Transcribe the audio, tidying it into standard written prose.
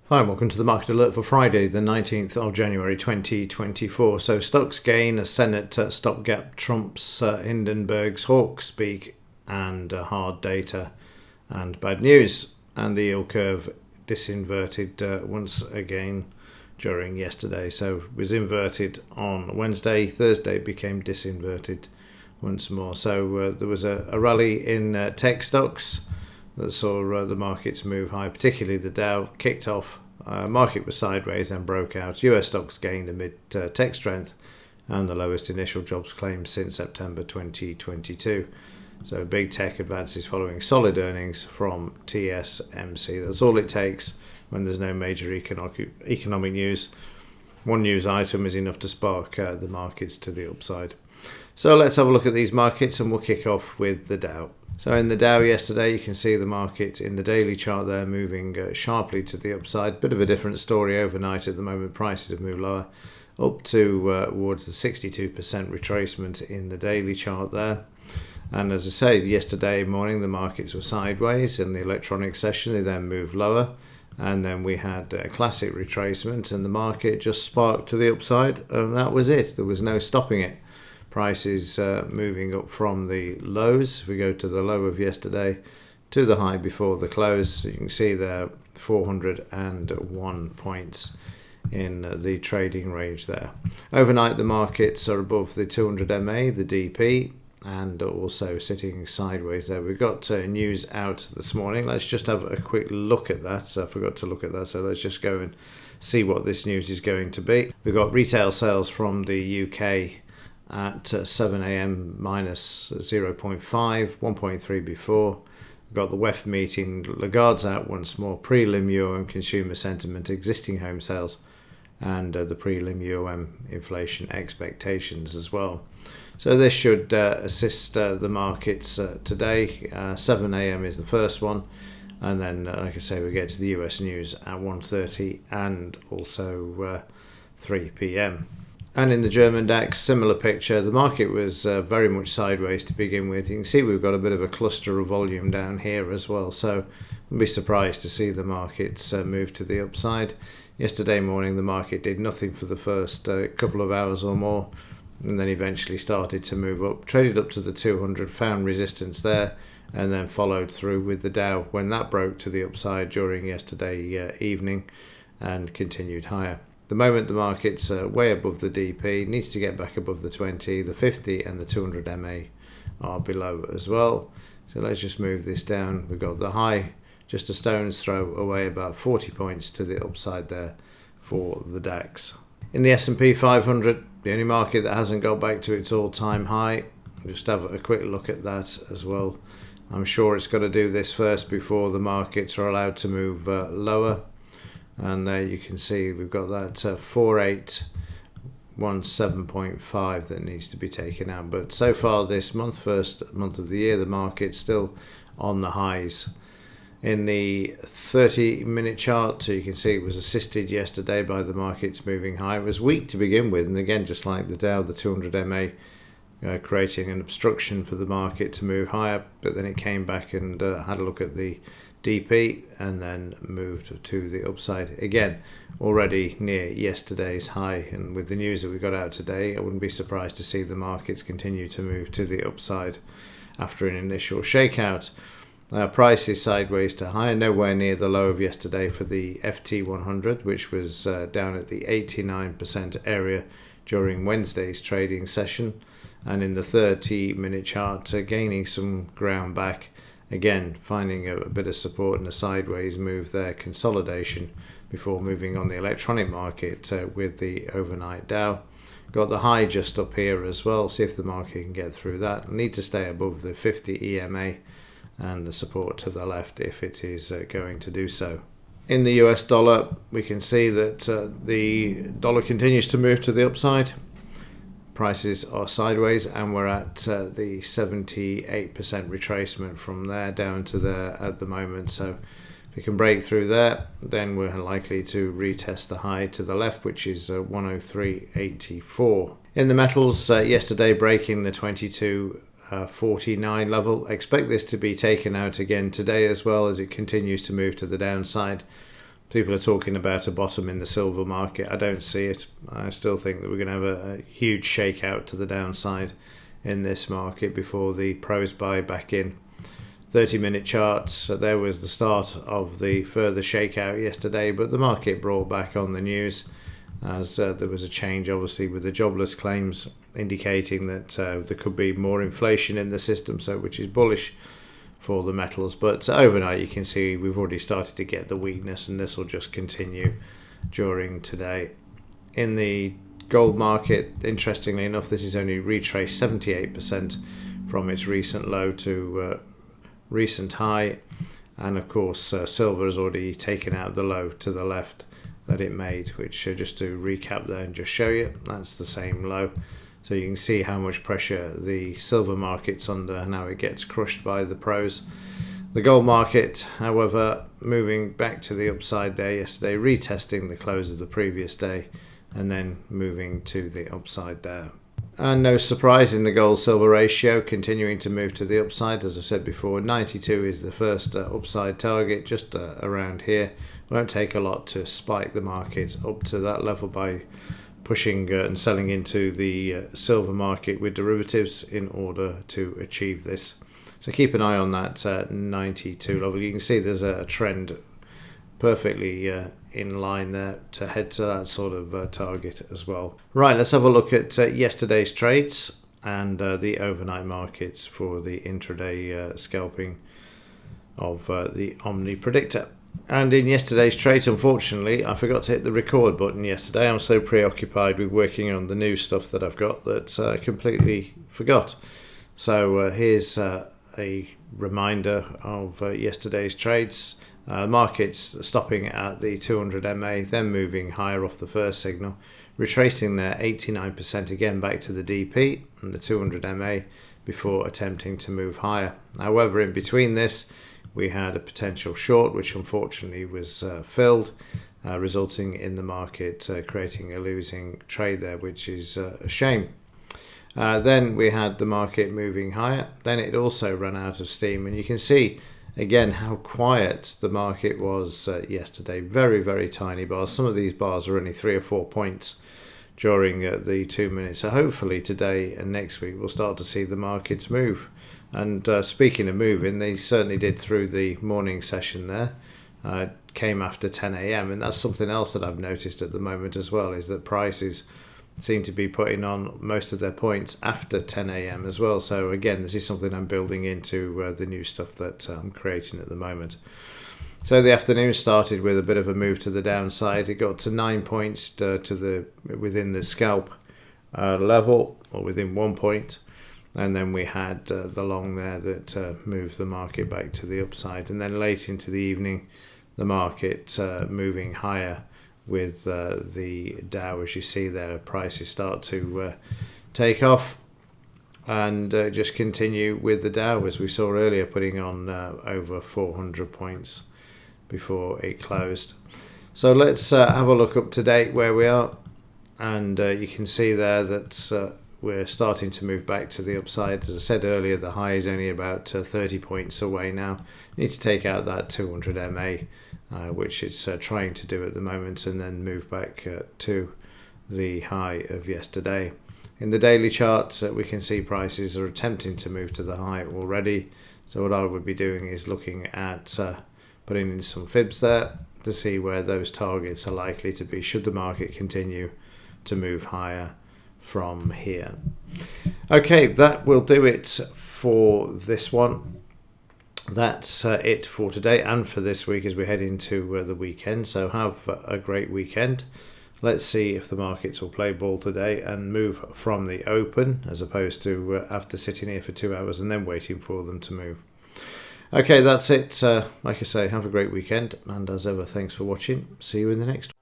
Hi, and welcome to the market alert for Friday, the 19th of January 2024. So stocks gain as Senate stopgap trumps Hindenburg's hawk speak and hard data and bad news. And the yield curve disinverted once again during yesterday. So it was inverted on Wednesday. Thursday it became disinverted once more. So there was a rally in tech stocks that saw the markets move high, particularly the Dow kicked off. Market was sideways and broke out. US stocks gained amid tech strength and the lowest initial jobs claims since September 2022. So big tech advances following solid earnings from TSMC. That's all it takes when there's no major economic news. One news item is enough to spark the markets to the upside. So let's have a look at these markets and we'll kick off with the Dow. So in the Dow yesterday, you can see the market in the daily chart there moving sharply to the upside. Bit of a different story overnight at the moment. Prices have moved lower up towards the 62% retracement in the daily chart there. And as I say, yesterday morning the markets were sideways in the electronic session. They then moved lower. And then we had a classic retracement and the market just sparked to the upside. And that was it. There was no stopping it. Prices moving up from the lows. We go to the low of yesterday to the high before the close. So you can see there 401 points in the trading range there. Overnight the markets are above the 200 MA, the DP, and also sitting sideways there. We've got news out this morning. Let's just have a quick look at that. I forgot to look at that, so let's just go and see what this news is going to be. We've got retail sales from the UK at 7 a.m. minus 0.5, 1.3 before. We've got the WEF meeting, Lagarde's out once more, prelim UOM consumer sentiment, existing home sales, and the prelim UOM inflation expectations as well. So this should assist the markets today. 7 a.m. is the first one, and then, like I say, we get to the US news at 1:30 and also 3 p.m. And in the German DAX, similar picture. The market was very much sideways to begin with. You can see we've got a bit of a cluster of volume down here as well. So I'll be surprised to see the markets move to the upside. Yesterday morning, the market did nothing for the first couple of hours or more, and then eventually started to move up. Traded up to the 200, found resistance there, and then followed through with the Dow when that broke to the upside during yesterday evening and continued higher. The moment the market's way above the DP, needs to get back above the 20, the 50 and the 200 MA are below as well. So let's just move this down. We've got the high just a stone's throw away, about 40 points to the upside there for the DAX. In the S&P 500, the only market that hasn't got back to its all-time high. Just have a quick look at that as well. I'm sure it's got to do this first before the markets are allowed to move lower. And there you can see we've got that 4817.5 that needs to be taken out. But so far this month, first month of the year, the market's still on the highs. In the 30-minute chart, so you can see it was assisted yesterday by the markets moving high. It was weak to begin with, and again, just like the Dow, the 200 MA creating an obstruction for the market to move higher, but then it came back and had a look at the DP and then moved to the upside again, already near yesterday's high. And with the news that we got out today, I wouldn't be surprised to see the markets continue to move to the upside after an initial shakeout. Price is sideways to higher, nowhere near the low of yesterday for the FT100, which was down at the 89% area during Wednesday's trading session. And in the 30-minute chart, gaining some ground back. Again, finding a bit of support and a sideways move there, consolidation before moving on the electronic market with the overnight Dow. Got the high just up here as well, see if the market can get through that. Need to stay above the 50 EMA and the support to the left if it is going to do so. In the US dollar, we can see that the dollar continues to move to the upside. Prices are sideways and we're at the 78% retracement from there down to there at the moment. So if we can break through there, then we're likely to retest the high to the left, which is 103.84. In the metals, yesterday breaking the 22.49 level. Expect this to be taken out again today as well as it continues to move to the downside. People are talking about a bottom in the silver market. I don't see it. I still think that we're going to have a huge shakeout to the downside in this market before the pros buy back in. 30-minute charts, so there was the start of the further shakeout yesterday, but the market brought back on the news as there was a change, obviously, with the jobless claims indicating that there could be more inflation in the system, so which is bullish for the metals. But overnight you can see we've already started to get the weakness, and this will just continue during today. In the gold market, interestingly enough, this is only retraced 78% from its recent low to recent high, and of course silver has already taken out the low to the left that it made, which just to recap there and just show you, that's the same low. So you can see how much pressure the silver market's under and how it gets crushed by the pros. The gold market, however, moving back to the upside there yesterday, retesting the close of the previous day and then moving to the upside there. And no surprise in the gold-silver ratio, continuing to move to the upside. As I said before, 92 is the first upside target, just around here. Won't take a lot to spike the market up to that level by pushing and selling into the silver market with derivatives in order to achieve this. So keep an eye on that 92 level. You can see there's a trend perfectly in line there to head to that sort of target as well. Right, let's have a look at yesterday's trades and the overnight markets for the intraday scalping of the Omni Predictor. And in yesterday's trades, unfortunately, I forgot to hit the record button yesterday. I'm so preoccupied with working on the new stuff that I've got that I completely forgot. So here's a reminder of yesterday's trades. Markets stopping at the 200 MA, then moving higher off the first signal, retracing their 89% again back to the DP and the 200 MA before attempting to move higher. However, in between this, we had a potential short, which unfortunately was filled, resulting in the market creating a losing trade there, which is a shame. Then we had the market moving higher. Then it also ran out of steam, and you can see again how quiet the market was yesterday. Very, very tiny bars. Some of these bars are only 3 or 4 points during the 2 minutes. So hopefully today and next week we'll start to see the markets move. And speaking of moving, they certainly did through the morning session there. Came after 10 a.m. and that's something else that I've noticed at the moment as well, is that prices seem to be putting on most of their points after 10 a.m. as well. So again, this is something I'm building into the new stuff that I'm creating at the moment. So the afternoon started with a bit of a move to the downside. It got to 9 points within the scalp level, or within 1 point. And then we had the long there that moved the market back to the upside. And then late into the evening, the market moving higher with the Dow, as you see there, prices start to take off and just continue with the Dow, as we saw earlier, putting on over 400 points before it closed. So let's have a look up to date where we are, and you can see there that we're starting to move back to the upside. As I said earlier, the high is only about 30 points away now. Need to take out that 200 MA, which it's trying to do at the moment, and then move back to the high of yesterday. In the daily charts, we can see prices are attempting to move to the high already. So what I would be doing is looking at putting in some fibs there to see where those targets are likely to be should the market continue to move higher from here. Okay, that will do it for this one. That's it for today and for this week as we head into the weekend. So have a great weekend. Let's see if the markets will play ball today and move from the open, as opposed to after sitting here for 2 hours and then waiting for them to move. Okay, that's it. Like I say, have a great weekend, and as ever, thanks for watching. See you in the next one.